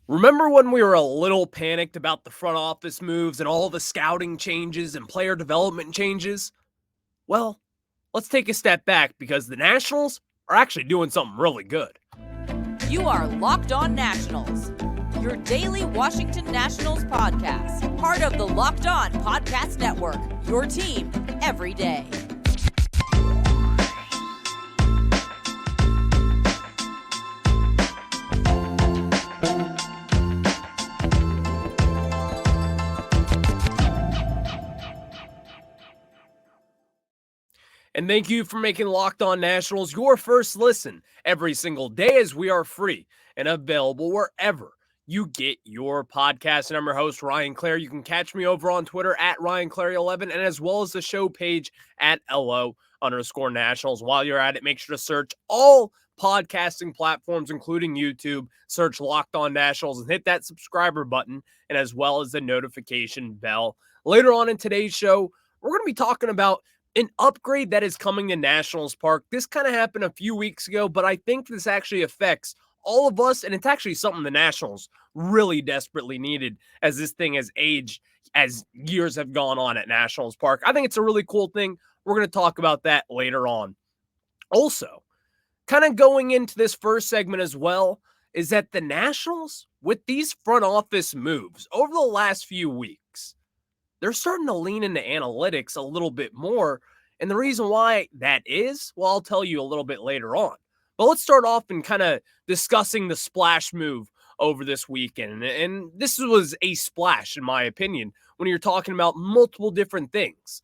Remember when we were a little panicked about the front office moves and all the scouting changes and player development changes? Well, let's take a step back because the Nationals are actually doing something really good. You are Locked On Nationals, your daily Washington Nationals podcast, part of the Locked On Podcast Network, your team every day. And thank you for making Locked On Nationals your first listen every single day, as we are free and available wherever you get your podcast. And I'm your host, Ryan Clary. You can catch me over on Twitter at RyanClary11 and as well as the show page at LO_Nationals. While you're at it, make sure to search all podcasting platforms, including YouTube. Search Locked On Nationals and hit that subscriber button, and as well as the notification bell. Later on in today's show, we're going to be talking about an upgrade that is coming to Nationals Park. This kind of happened a few weeks ago, but I think this actually affects all of us, and it's actually something the Nationals really desperately needed as this thing has aged as years have gone on at Nationals Park. I think it's a really cool thing. We're going to talk about that later on. Also, kind of going into this first segment as well, is that the Nationals, with these front office moves over the last few weeks, they're starting to lean into analytics a little bit more. And the reason why that is, well, I'll tell you a little bit later on. But let's start off and kind of discussing the splash move over this weekend. And this was a splash, in my opinion, when you're talking about multiple different things.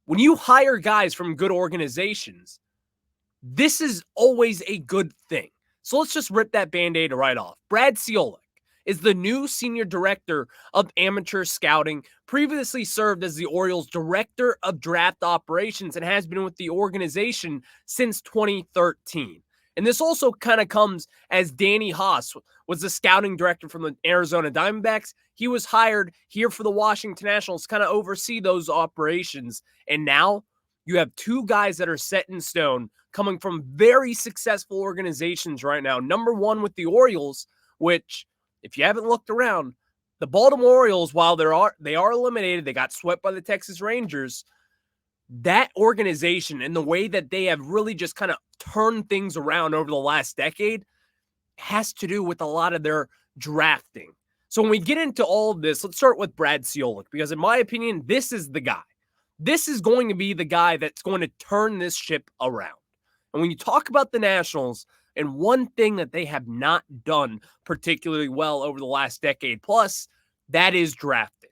When you hire guys from good organizations, this is always a good thing. So let's just rip that Band-Aid right off. Brad Ciolek is the new senior director of amateur scouting, previously served as the Orioles director of draft operations, and has been with the organization since 2013. And this also kind of comes as Danny Haas was the scouting director from the Arizona Diamondbacks. He was hired here for the Washington Nationals to kind of oversee those operations. And now you have two guys that are set in stone coming from very successful organizations right now. Number one with the Orioles, which, if you haven't looked around, the Baltimore Orioles, while they are eliminated, they got swept by the Texas Rangers. That organization and the way that they have really just kind of turned things around over the last decade has to do with a lot of their drafting. So when we get into all of this, let's start with Brad Ciolek, because in my opinion, this is the guy. This is going to be the guy that's going to turn this ship around. And when you talk about the Nationals, and one thing that they have not done particularly well over the last decade plus, that is drafting.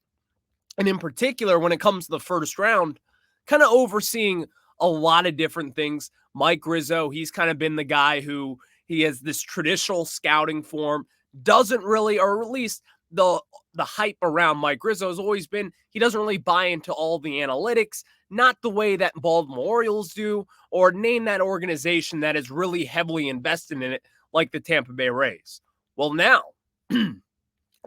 And in particular, when it comes to the first round, kind of overseeing a lot of different things. Mike Rizzo, he's kind of been the guy who he has this traditional scouting form, doesn't really, or at least the hype around Mike Rizzo has always been he doesn't really buy into all the analytics, not the way that Baltimore Orioles do, or name that organization that is really heavily invested in it, like the Tampa Bay Rays. Well, now,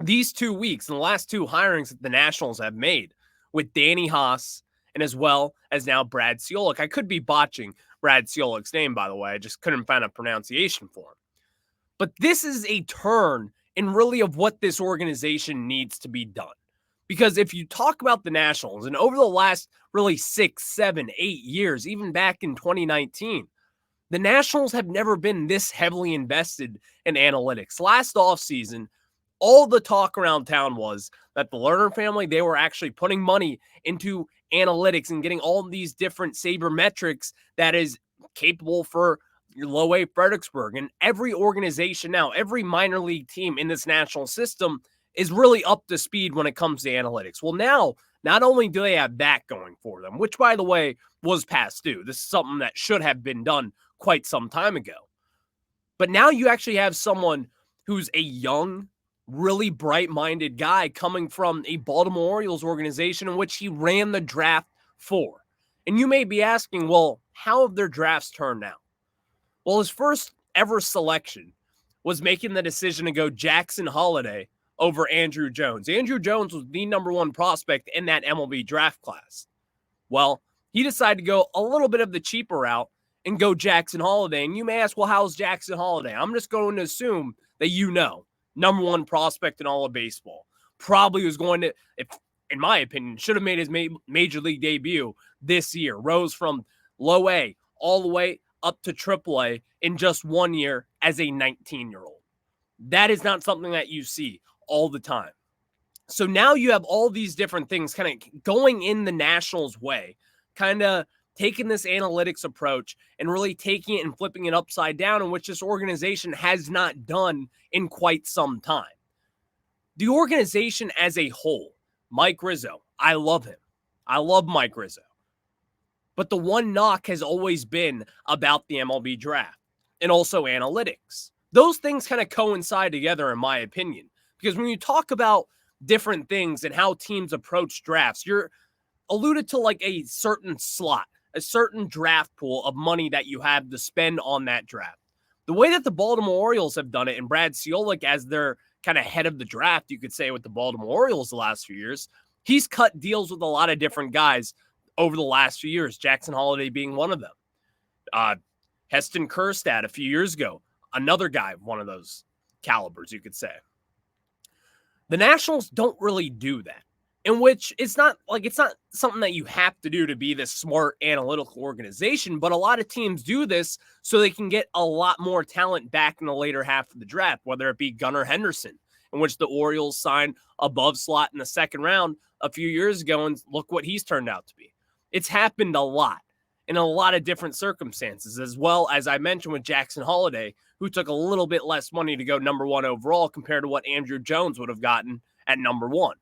these 2 weeks and the last two hirings that the Nationals have made with Danny Haas and as well as now Brad Ciolek. I could be botching Brad Ciolek's name, by the way. I just couldn't find a pronunciation for him. But this is a turn in really of what this organization needs to be done. Because if you talk about the Nationals, and over the last really 6, 7, 8 years, even back in 2019, the Nationals have never been this heavily invested in analytics. Last offseason, all the talk around town was that the Lerner family, they were actually putting money into analytics and getting all of these different sabermetrics that is capable for your low A Fredericksburg. And every organization now, every minor league team in this national system is really up to speed when it comes to analytics. Well, now, not only do they have that going for them, which, by the way, was past due. This is something that should have been done quite some time ago. But now you actually have someone who's a young, really bright-minded guy coming from a Baltimore Orioles organization in which he ran the draft for. And you may be asking, well, how have their drafts turned out? Well, his first ever selection was making the decision to go Jackson Holliday over Andrew Jones. Andrew Jones was the number one prospect in that MLB draft class. Well, he decided to go a little bit of the cheaper route and go Jackson Holliday. And you may ask, well, how's Jackson Holliday? I'm just going to assume that you know. number one prospect in all of baseball. Probably was going to, if in my opinion, should have made his major league debut this year. Rose from low A all the way up to triple A in just 1 year as a 19-year-old. That is not something that you see all the time. So now you have all these different things kind of going in the Nationals' way, kind of taking this analytics approach and really taking it and flipping it upside down, in which this organization has not done in quite some time. The organization as a whole, Mike Rizzo, I love him. I love Mike Rizzo. But the one knock has always been about the MLB draft and also analytics. Those things kind of coincide together, in my opinion, because when you talk about different things and how teams approach drafts, you're alluded to like a certain slot, a certain draft pool of money that you have to spend on that draft. The way that the Baltimore Orioles have done it, and Brad Ciolek as their kind of head of the draft, you could say, with the Baltimore Orioles the last few years, he's cut deals with a lot of different guys over the last few years, Jackson Holliday being one of them. Heston Kjerstad a few years ago, another guy of one of those calibers, you could say. The Nationals don't really do that, in which it's not something that you have to do to be this smart analytical organization, but a lot of teams do this so they can get a lot more talent back in the later half of the draft, whether it be Gunnar Henderson, in which the Orioles signed above slot in the second round a few years ago, and look what he's turned out to be. It's happened a lot in a lot of different circumstances, as well as I mentioned with Jackson Holliday, who took a little bit less money to go number one overall compared to what Andrew Jones would have gotten at number one.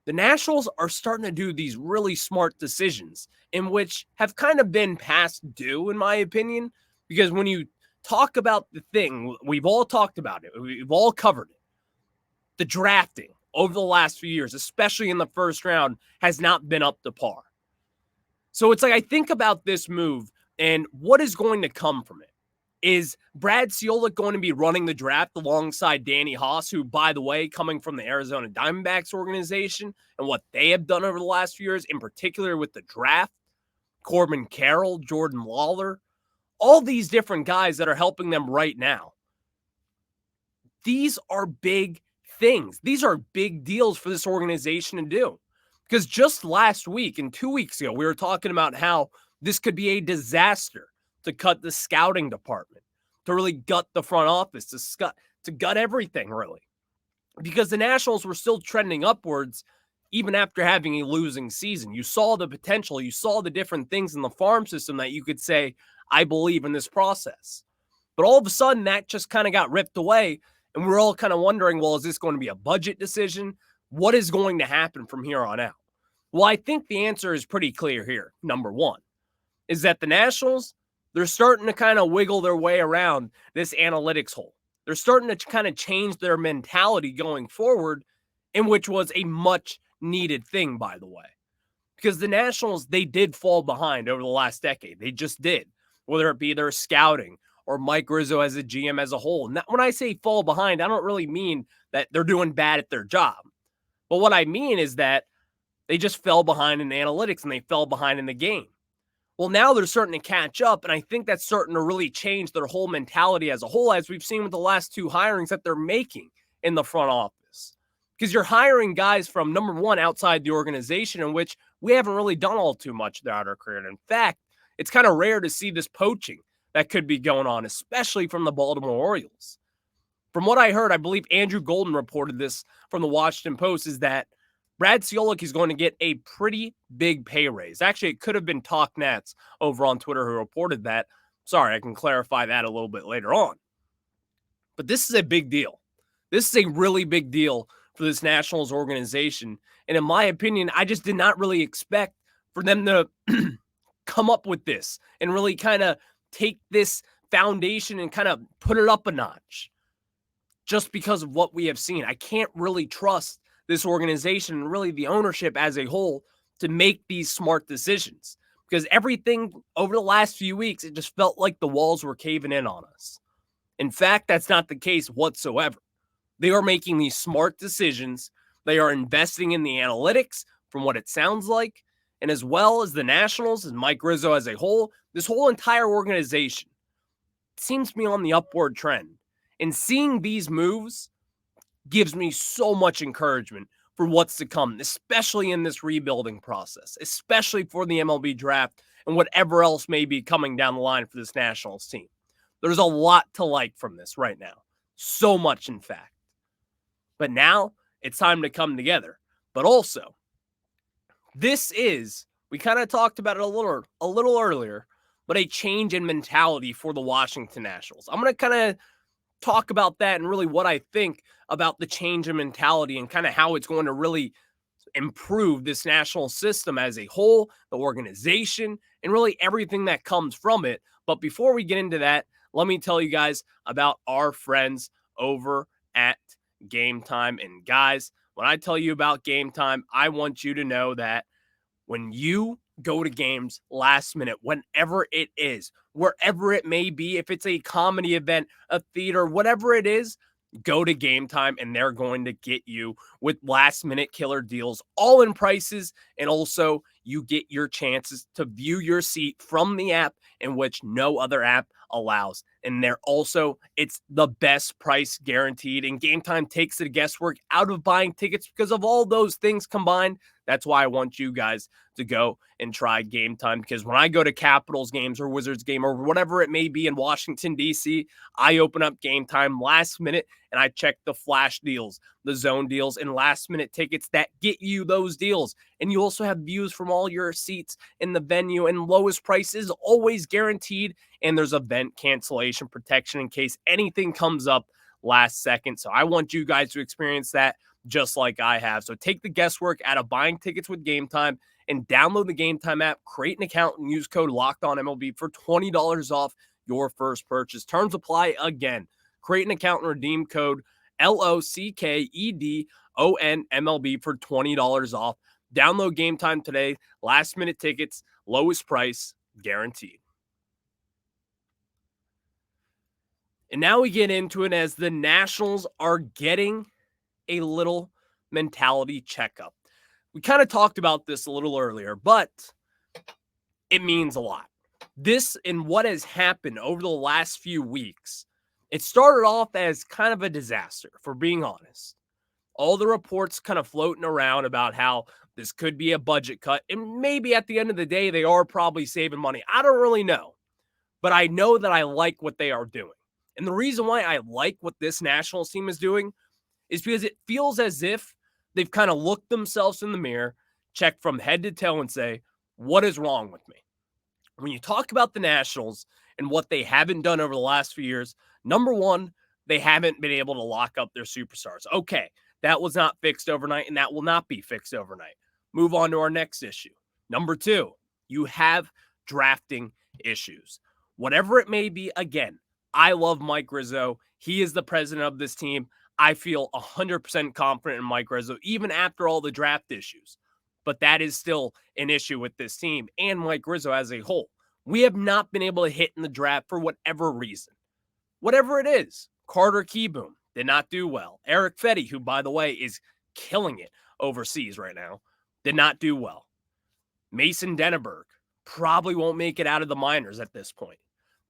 The Nationals are starting to do these really smart decisions, in which have kind of been past due, in my opinion, because when you talk about the thing, we've all talked about it, we've all covered it. The drafting over the last few years, especially in the first round, has not been up to par. So it's like I think about this move and what is going to come from it. Is Brad Ciolek going to be running the draft alongside Danny Haas, who, by the way, coming from the Arizona Diamondbacks organization and what they have done over the last few years, in particular with the draft, Corbin Carroll, Jordan Lawler, all these different guys that are helping them right now. These are big things. These are big deals for this organization to do. Because just last week and 2 weeks ago, we were talking about how this could be a disaster to cut the scouting department, to really gut the front office, to gut everything, really. Because the Nationals were still trending upwards even after having a losing season. You saw the potential. You saw the different things in the farm system that you could say, I believe in this process. But all of a sudden, that just kind of got ripped away, and we're all kind of wondering, well, is this going to be a budget decision? What is going to happen from here on out? Well, I think the answer is pretty clear here. Number one is that the Nationals, they're starting to kind of wiggle their way around this analytics hole. They're starting to kind of change their mentality going forward, in which was a much needed thing, by the way. Because the Nationals, they did fall behind over the last decade. They just did, whether it be their scouting or Mike Rizzo as a GM as a whole. And when I say fall behind, I don't really mean that they're doing bad at their job. But what I mean is that they just fell behind in analytics and they fell behind in the game. Well, now they're starting to catch up, and I think that's starting to really change their whole mentality as a whole, as we've seen with the last two hirings that they're making in the front office. Because you're hiring guys from, number one, outside the organization, in which we haven't really done all too much throughout our career. And in fact, it's kind of rare to see this poaching that could be going on, especially from the Baltimore Orioles. From what I heard, I believe Andrew Golden reported this from the Washington Post, is that Brad Ciolek is going to get a pretty big pay raise. Actually, it could have been Talk Nats over on Twitter who reported that. Sorry, I can clarify that a little bit later on. But this is a big deal. This is a really big deal for this Nationals organization. And in my opinion, I just did not really expect for them to come up with this and really kind of take this foundation and kind of put it up a notch just because of what we have seen. I can't really trust this organization and really the ownership as a whole to make these smart decisions, because everything over the last few weeks, it just felt like the walls were caving in on us. In fact, that's not the case whatsoever. They are making these smart decisions. They are investing in the analytics from what it sounds like, and as well as the Nationals and Mike Rizzo as a whole, this whole entire organization seems to be on the upward trend. And seeing these moves gives me so much encouragement for what's to come, especially in this rebuilding process, especially for the MLB draft and whatever else may be coming down the line for this Nationals team. There's a lot to like from this right now. So much, in fact. But now it's time to come together. But also, this is, we kind of talked about it a little earlier, but a change in mentality for the Washington Nationals. I'm going to kind of talk about that and really what I think about the change in mentality and kind of how it's going to really improve this national system as a whole, the organization, and really everything that comes from it. But before we get into that, let me tell you guys about our friends over at Gametime. And guys, when I tell you about Gametime, I want you to know that when you go to games last minute, whenever it is, wherever it may be, if it's a comedy event, a theater, whatever it is, go to Gametime and they're going to get you with last minute killer deals, all in prices. And also you get your chances to view your seat from the app, in which no other app allows. And they're also, it's the best price guaranteed. And Gametime takes the guesswork out of buying tickets because of all those things combined. That's why I want you guys to go and try Gametime, because when I go to Capitals games or Wizards game or whatever it may be in Washington, D.C., I open up Gametime last minute and I check the flash deals, the zone deals, and last minute tickets that get you those deals. And you also have views from all your seats in the venue, and lowest price is always guaranteed. And there's event cancellation protection in case anything comes up last second. So I want you guys to experience that just like I have. So take the guesswork out of buying tickets with Gametime and download the Gametime app, create an account, and use code LOCKEDONMLB for $20 off your first purchase. Terms apply again. Create an account and redeem code LOCKEDONMLB for $20 off. Download Gametime today. Last minute tickets, lowest price guaranteed. And now we get into it as the Nationals are getting a little mentality checkup. We kind of talked about this a little earlier, but it means a lot. This and what has happened over the last few weeks, it started off as kind of a disaster, for being honest. All the reports kind of floating around about how this could be a budget cut, and maybe at the end of the day, they are probably saving money. I don't really know, but I know that I like what they are doing. And the reason why I like what this Nationals team is doing is because it feels as if they've kind of looked themselves in the mirror, checked from head to toe, and say, what is wrong with me? When you talk about the Nationals and what they haven't done over the last few years, number one, they haven't been able to lock up their superstars. Okay, that was not fixed overnight, and that will not be fixed overnight. Move on to our next issue. Number two, you have drafting issues. Whatever it may be, again, I love Mike Rizzo. He is the president of this team. I feel 100% confident in Mike Rizzo, even after all the draft issues. But that is still an issue with this team and Mike Rizzo as a whole. We have not been able to hit in the draft for whatever reason. Whatever it is. Carter Kieboom did not do well. Eric Fetty, who, by the way, is killing it overseas right now, did not do well. Mason Denneberg probably won't make it out of the minors at this point.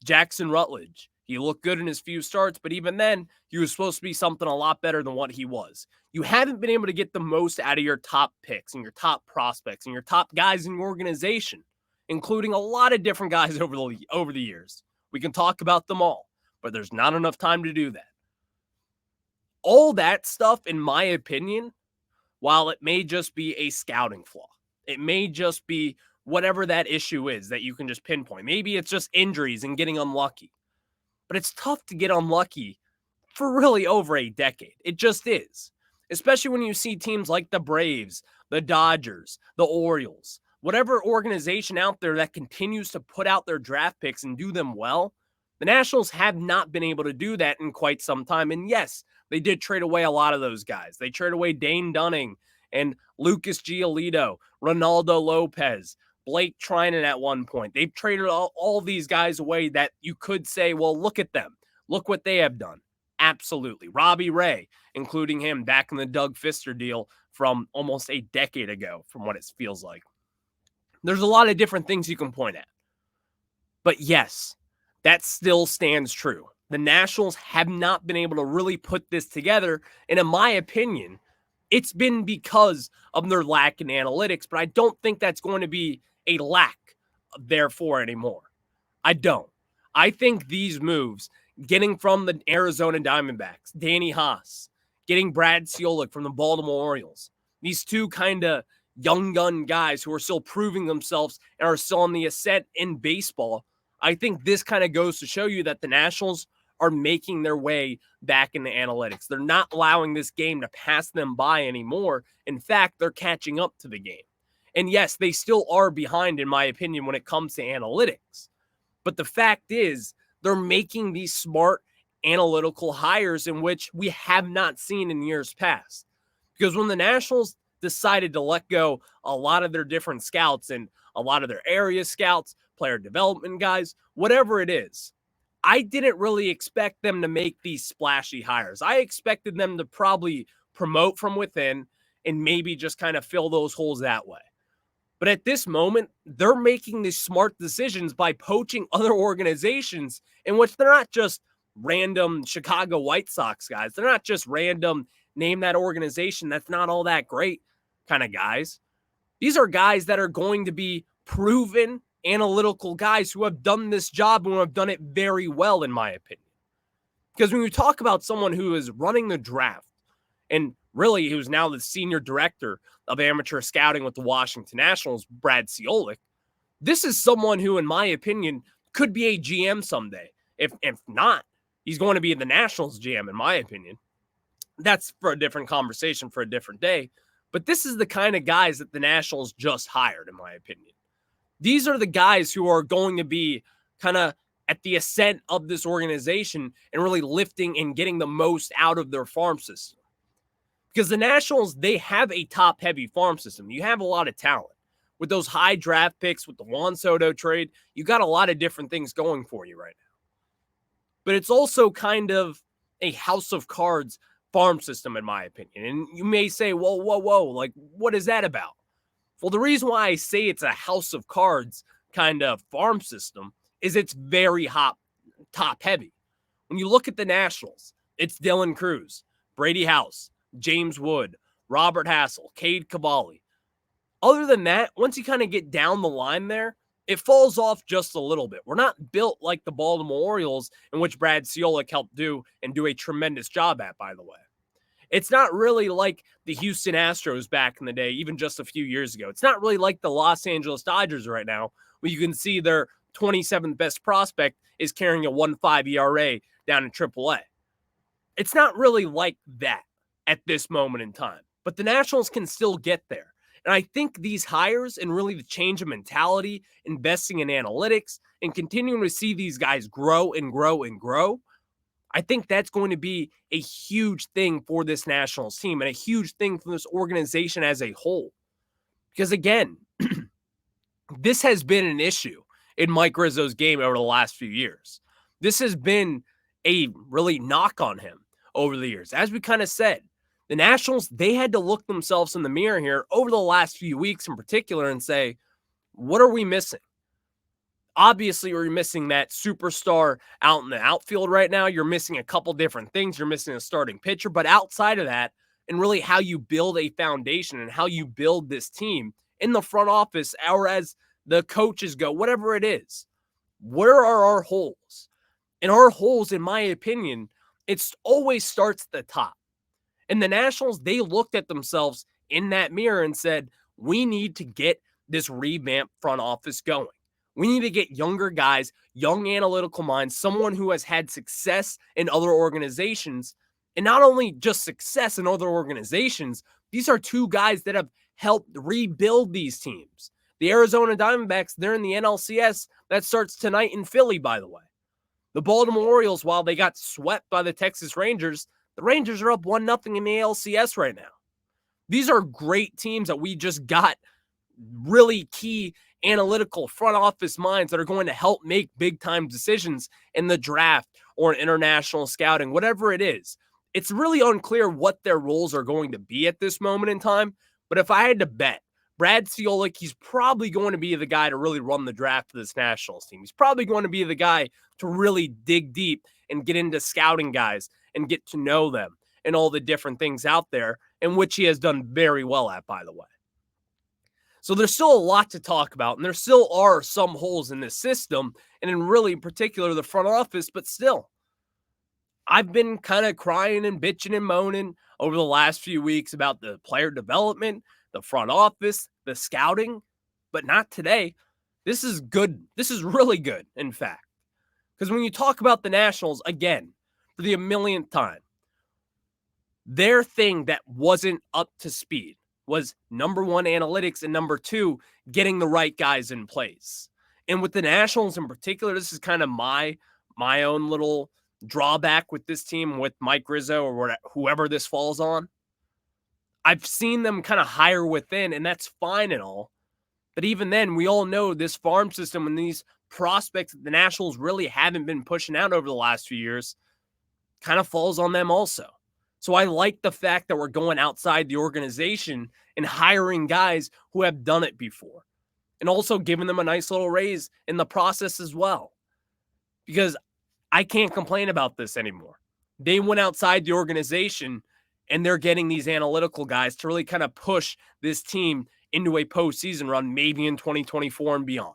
Jackson Rutledge, he looked good in his few starts, but even then, he was supposed to be something a lot better than what he was. You haven't been able to get the most out of your top picks and your top prospects and your top guys in your organization, including a lot of different guys over the years. We can talk about them all, but there's not enough time to do that. All that stuff, in my opinion, while it may just be a scouting flaw, it may just be whatever that issue is that you can just pinpoint. Maybe it's just injuries and getting unlucky. But it's tough to get unlucky for really over a decade. It just is. Especially when you see teams like the Braves, the Dodgers, the Orioles, whatever organization out there that continues to put out their draft picks and do them well. The Nationals have not been able to do that in quite some time. And yes, they did trade away a lot of those guys. They traded away Dane Dunning and Lucas Giolito, Ronaldo Lopez, Blake Trinan at one point. They've traded all these guys away that you could say, well, look at them. Look what they have done. Absolutely. Robbie Ray, including him back in the Doug Fister deal from almost a decade ago, from what it feels like. There's a lot of different things you can point at. But yes, that still stands true. the Nationals have not been able to really put this together. And in my opinion, it's been because of their lack in analytics, but I don't think that's going to be a lack therefore anymore. I don't. I think these moves, getting from the Arizona Diamondbacks, Danny Haas, getting Brad Ciolek from the Baltimore Orioles, these two kind of young gun guys who are still proving themselves and are still on the ascent in baseball, I think this kind of goes to show you that the Nationals are making their way back into analytics. They're not allowing this game to pass them by anymore. In fact, they're catching up to the game. And yes, they still are behind, in my opinion, when it comes to analytics. But the fact is, they're making these smart analytical hires in which we have not seen in years past. Because when the Nationals decided to let go a lot of their different scouts and a lot of their area scouts, player development guys, whatever it is, I didn't really expect them to make these splashy hires. I expected them to probably promote from within and maybe just kind of fill those holes that way. But at this moment, they're making these smart decisions by poaching other organizations in which they're not just random Chicago White Sox guys. They're not just random name that organization that's not all that great kind of guys. These are guys that are going to be proven analytical guys who have done this job and who have done it very well, in my opinion. Because when you talk about someone who is running the draft and really who's now the senior director of amateur scouting with the Washington Nationals, Brad Ciolek, this is someone who, in my opinion, could be a GM someday. If not, he's going to be the Nationals GM, in my opinion. That's for a different conversation for a different day. But this is the kind of guys that the Nationals just hired, in my opinion. These are the guys who are going to be kind of at the ascent of this organization and really lifting and getting the most out of their farm system. Because the Nationals, they have a top-heavy farm system. You have a lot of talent. With those high draft picks, with the Juan Soto trade, you got a lot of different things going for you right now. But it's also kind of a house of cards farm system, in my opinion. And you may say, whoa, like, what is that about? Well, the reason why I say it's a house of cards kind of farm system is it's very top heavy. When you look at the Nationals, it's Dylan Cruz, Brady House, James Wood, Robert Hassel, Cade Cavalli. Other than that, once you kind of get down the line there, it falls off just a little bit. We're not built like the Baltimore Orioles, in which Brad Ciolek helped do and do a tremendous job at, by the way. It's not really like the Houston Astros back in the day, even just a few years ago. It's not really like the Los Angeles Dodgers right now, where you can see their 27th best prospect is carrying a 1.5 ERA down in AAA. It's not really like that at this moment in time, but the Nationals can still get there. And I think these hires and really the change of mentality, investing in analytics, and continuing to see these guys grow and grow and grow, I think that's going to be a huge thing for this Nationals team and a huge thing for this organization as a whole. Because again, this has been an issue in Mike Rizzo's game over the last few years. This has been a really knock on him over the years. As we kind of said, the Nationals, they had to look themselves in the mirror here over the last few weeks in particular and say, what are we missing? Obviously, you're missing that superstar out in the outfield right now. You're missing a couple different things. You're missing a starting pitcher. But outside of that, and really how you build a foundation and how you build this team in the front office or as the coaches go, whatever it is, where are our holes? And our holes, in my opinion, it always starts at the top. And the Nationals, they looked at themselves in that mirror and said, we need to get this revamped front office going. We need to get younger guys, young analytical minds, someone who has had success in other organizations. And not only just success in other organizations, these are two guys that have helped rebuild these teams. The Arizona Diamondbacks, they're in the NLCS. That starts tonight in Philly, by the way. The Baltimore Orioles, while they got swept by the Texas Rangers, the Rangers are up 1-0 in the ALCS right now. These are great teams that we just got really key analytical front office minds that are going to help make big time decisions in the draft or in international scouting, whatever it is. It's really unclear what their roles are going to be at this moment in time. But if I had to bet, Brad Ciolek, he's probably going to be the guy to really run the draft for this Nationals team. He's probably going to be the guy to really dig deep and get into scouting guys and get to know them and all the different things out there, in which he has done very well at, by the way. So there's still a lot to talk about, and there still are some holes in this system, and in really particular the front office, but still. I've been kind of crying and bitching and moaning over the last few weeks about the player development, the front office, the scouting, but not today. This is good. This is really good, in fact. Because when you talk about the Nationals, again, for the millionth time, their thing that wasn't up to speed was number one, analytics, and number two, getting the right guys in place. And with the Nationals in particular, this is kind of my own little drawback with this team, with Mike Rizzo or whoever this falls on. I've seen them kind of hire within, and that's fine and all. But even then, we all know this farm system and these prospects that the Nationals really haven't been pushing out over the last few years kind of falls on them also. So I like the fact that we're going outside the organization and hiring guys who have done it before, and also giving them a nice little raise in the process as well. Because I can't complain about this anymore. They went outside the organization and they're getting these analytical guys to really kind of push this team into a postseason run, maybe in 2024 and beyond.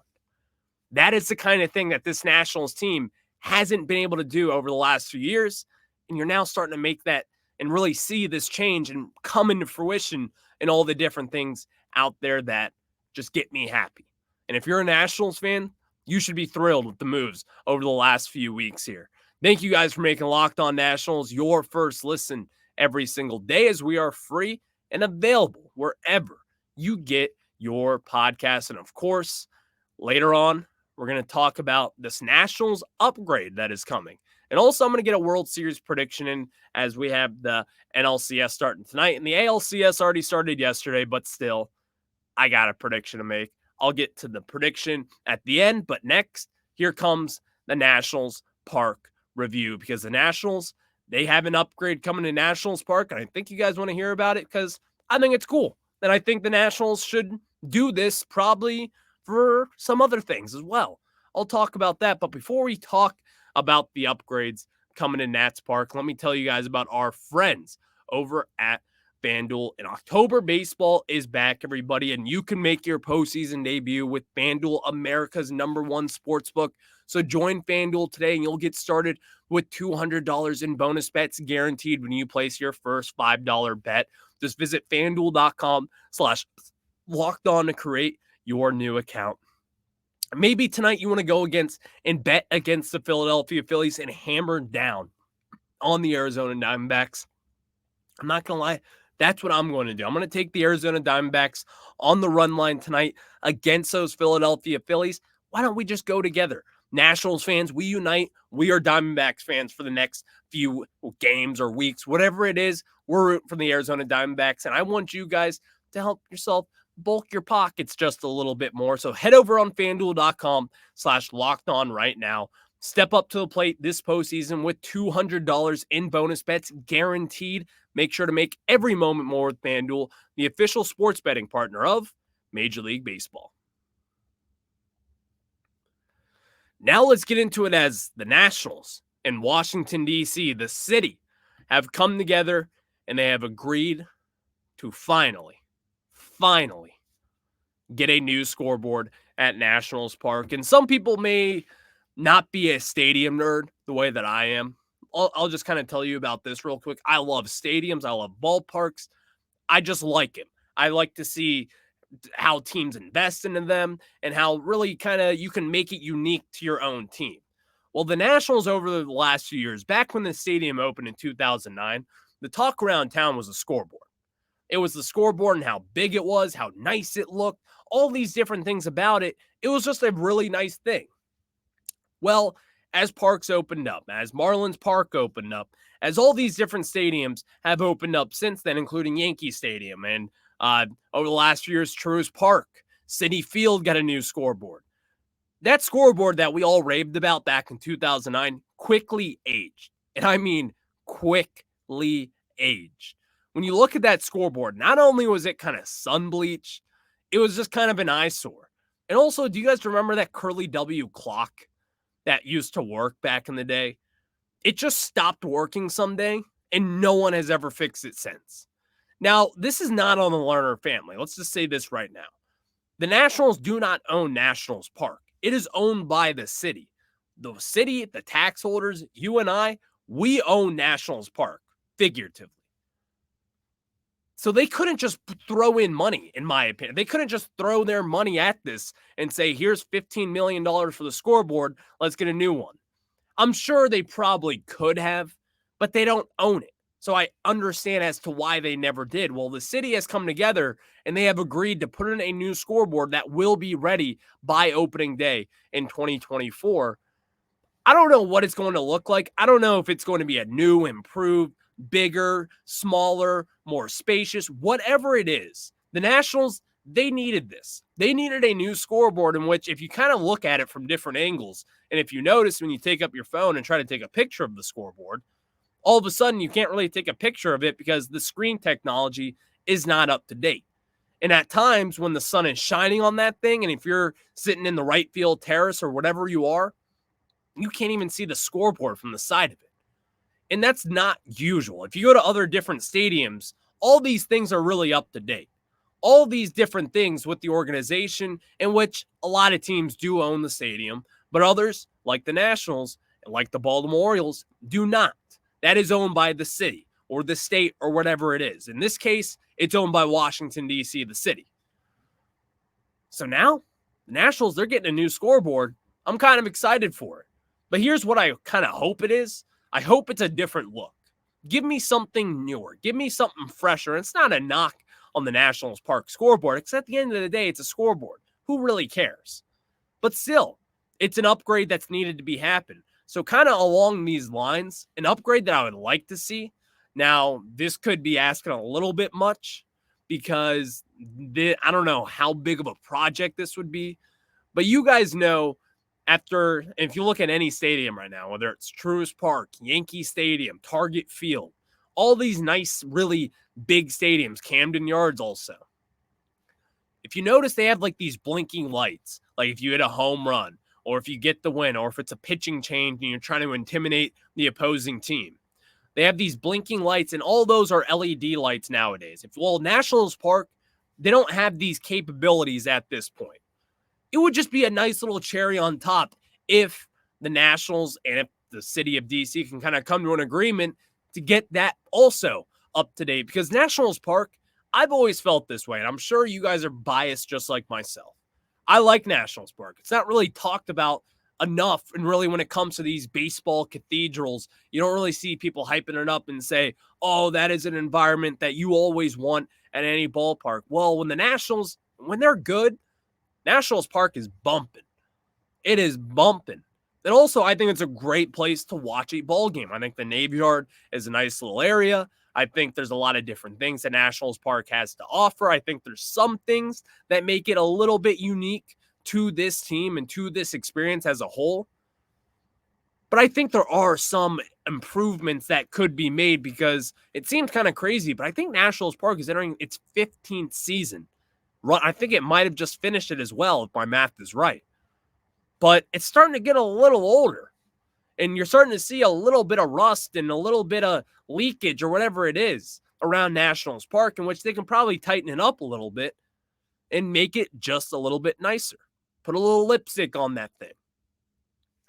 That is the kind of thing that this Nationals team hasn't been able to do over the last few years. And you're now starting to make that and really see this change and come into fruition and all the different things out there that just get me happy. And if you're a Nationals fan, you should be thrilled with the moves over the last few weeks here. Thank you guys for making Locked On Nationals your first listen every single day, as we are free and available wherever you get your podcasts. And of course, later on, we're going to talk about this Nationals upgrade that is coming. And also, I'm going to get a World Series prediction in, as we have the NLCS starting tonight. And the ALCS already started yesterday, but still, I got a prediction to make. I'll get to the prediction at the end. But next, here comes the Nationals Park review, because the Nationals, they have an upgrade coming to Nationals Park. And I think you guys want to hear about it because I think it's cool. And I think the Nationals should do this probably for some other things as well. I'll talk about that. But before we talk about the upgrades coming in Nats Park, let me tell you guys about our friends over at FanDuel. In October, baseball is back, everybody, and you can make your postseason debut with FanDuel, America's #1 sportsbook. So join FanDuel today, and you'll get started with $200 in bonus bets guaranteed when you place your first $5 bet. Just visit FanDuel.com/lockedon to create your new account. Maybe tonight you want to go against and bet against the Philadelphia Phillies and hammer down on the Arizona Diamondbacks. I'm not going to lie. That's what I'm going to do. I'm going to take the Arizona Diamondbacks on the run line tonight against those Philadelphia Phillies. Why don't we just go together? Nationals fans, we unite. We are Diamondbacks fans for the next few games or weeks, whatever it is. We're rooting for the Arizona Diamondbacks, and I want you guys to help yourself bulk your pockets just a little bit more. So head over on FanDuel.com/lockedon right now. Step up to the plate this postseason with $200 in bonus bets guaranteed. Make sure to make every moment more with FanDuel, the official sports betting partner of Major League Baseball. Now let's get into it, as the Nationals in Washington, D.C., the city, have come together and they have agreed to finally get a new scoreboard at Nationals Park. And some people may not be a stadium nerd the way that I am. I'll just kind of tell you about this real quick. I love stadiums. I love ballparks. I just like it. I like to see how teams invest into them and how really kind of you can make it unique to your own team. Well, the Nationals over the last few years, back when the stadium opened in 2009, the talk around town was a scoreboard. It was the scoreboard and how big it was, how nice it looked, all these different things about it. It was just a really nice thing. Well, as parks opened up, as Marlins Park opened up, as all these different stadiums have opened up since then, including Yankee Stadium, and over the last few years, Truist Park, Citi Field got a new scoreboard. That scoreboard that we all raved about back in 2009 quickly aged. And I mean quickly aged. When you look at that scoreboard, not only was it kind of sun bleached, it was just kind of an eyesore. And also, do you guys remember that curly W clock that used to work back in the day? It just stopped working someday, and no one has ever fixed it since. Now, this is not on the Lerner family. Let's just say this right now. The Nationals do not own Nationals Park. It is owned by the city. The city, the tax holders, you and I, we own Nationals Park, figuratively. So they couldn't just throw in money, in my opinion. They couldn't just throw their money at this and say, here's $15 million for the scoreboard. Let's get a new one. I'm sure they probably could have, but they don't own it. So I understand as to why they never did. Well, the city has come together and they have agreed to put in a new scoreboard that will be ready by opening day in 2024. I don't know what it's going to look like. I don't know if it's going to be a new, improved, bigger, smaller, more spacious, whatever it is. The Nationals, they needed this. They needed a new scoreboard in which, if you kind of look at it from different angles, and if you notice when you take up your phone and try to take a picture of the scoreboard, all of a sudden you can't really take a picture of it because the screen technology is not up to date. And at times when the sun is shining on that thing, and if you're sitting in the right field terrace or whatever you are, you can't even see the scoreboard from the side of it. And that's not usual. If you go to other different stadiums, all these things are really up to date. All these different things with the organization, in which a lot of teams do own the stadium, but others, like the Nationals and like the Baltimore Orioles, do not. That is owned by the city or the state or whatever it is. In this case, it's owned by Washington, D.C., the city. So now, the Nationals, they're getting a new scoreboard. I'm kind of excited for it. But here's what I kind of hope it is. I hope it's a different look. Give me something newer. Give me something fresher. It's not a knock on the Nationals Park scoreboard, because at the end of the day, it's a scoreboard. Who really cares? But still, it's an upgrade that's needed to be happen. So kind of along these lines, an upgrade that I would like to see. Now, this could be asking a little bit much because I don't know how big of a project this would be. But you guys know, if you look at any stadium right now, whether it's Truist Park, Yankee Stadium, Target Field, all these nice, really big stadiums, Camden Yards also. If you notice, they have like these blinking lights, like if you hit a home run, or if you get the win, or if it's a pitching change and you're trying to intimidate the opposing team. They have these blinking lights, and all those are LED lights nowadays. Nationals Park, they don't have these capabilities at this point. It would just be a nice little cherry on top if the Nationals and if the city of DC can kind of come to an agreement to get that also up to date. Because Nationals Park, I've always felt this way, and I'm sure you guys are biased just like myself. I like Nationals Park. It's not really talked about enough, and really when it comes to these baseball cathedrals, you don't really see people hyping it up and say, oh, that is an environment that you always want at any ballpark. Well, when the Nationals, when they're good, Nationals Park is bumping. It is bumping. And also, I think it's a great place to watch a ball game. I think the Navy Yard is a nice little area. I think there's a lot of different things that Nationals Park has to offer. I think there's some things that make it a little bit unique to this team and to this experience as a whole. But I think there are some improvements that could be made, because it seems kind of crazy, but I think Nationals Park is entering its 15th season. I think it might have just finished it as well, if my math is right. But it's starting to get a little older. And you're starting to see a little bit of rust and a little bit of leakage or whatever it is around Nationals Park, in which they can probably tighten it up a little bit and make it just a little bit nicer. Put a little lipstick on that thing.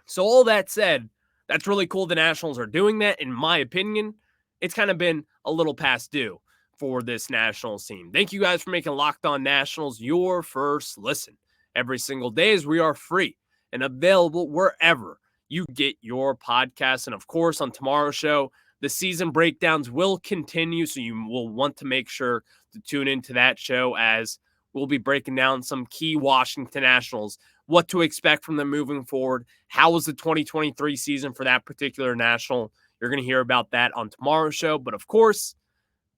So all that said, that's really cool the Nationals are doing that. In my opinion, it's kind of been a little past due for this Nationals team. Thank you guys for making Locked On Nationals your first listen every single day, as we are free and available wherever you get your podcasts. And of course, on tomorrow's show, the season breakdowns will continue, so you will want to make sure to tune into that show, as we'll be breaking down some key Washington Nationals, what to expect from them moving forward. How was the 2023 season for that particular National? You're going to hear about that on tomorrow's show. But of course,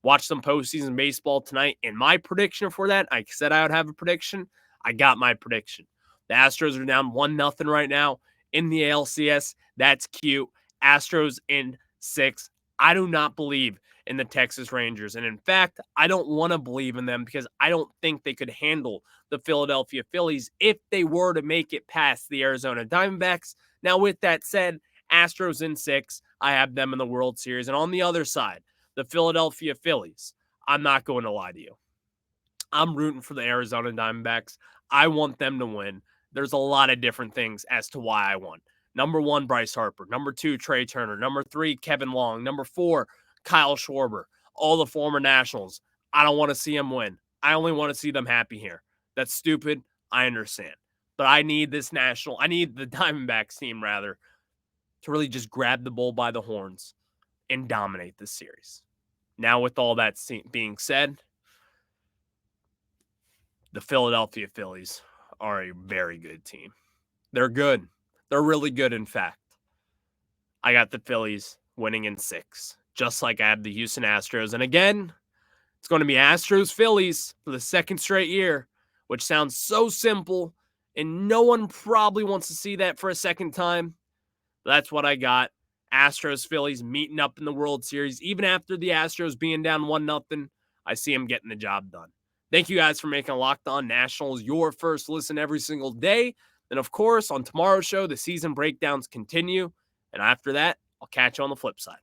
watch some postseason baseball tonight. And my prediction for that, I said I would have a prediction. I got my prediction. The Astros are down 1-0 right now in the ALCS. That's cute. Astros in 6. I do not believe in the Texas Rangers. And in fact, I don't want to believe in them because I don't think they could handle the Philadelphia Phillies if they were to make it past the Arizona Diamondbacks. Now, with that said, Astros in 6, I have them in the World Series. And on the other side, the Philadelphia Phillies, I'm not going to lie to you. I'm rooting for the Arizona Diamondbacks. I want them to win. There's a lot of different things as to why I want. Number 1, Bryce Harper. Number 2, Trey Turner. Number 3, Kevin Long. Number 4, Kyle Schwarber. All the former Nationals. I don't want to see them win. I only want to see them happy here. That's stupid. I understand. But I need the Diamondbacks team, rather, to really just grab the bull by the horns and dominate this series. Now, with all that being said, the Philadelphia Phillies are a very good team. They're good. They're really good, in fact. I got the Phillies winning in 6, just like I have the Houston Astros. And again, it's going to be Astros-Phillies for the second straight year, which sounds so simple, and no one probably wants to see that for a second time. That's what I got. Astros-Phillies meeting up in the World Series. Even after the Astros being down 1-0, I see them getting the job done. Thank you guys for making Locked On Nationals your first listen every single day. And of course, on tomorrow's show, the season breakdowns continue. And after that, I'll catch you on the flip side.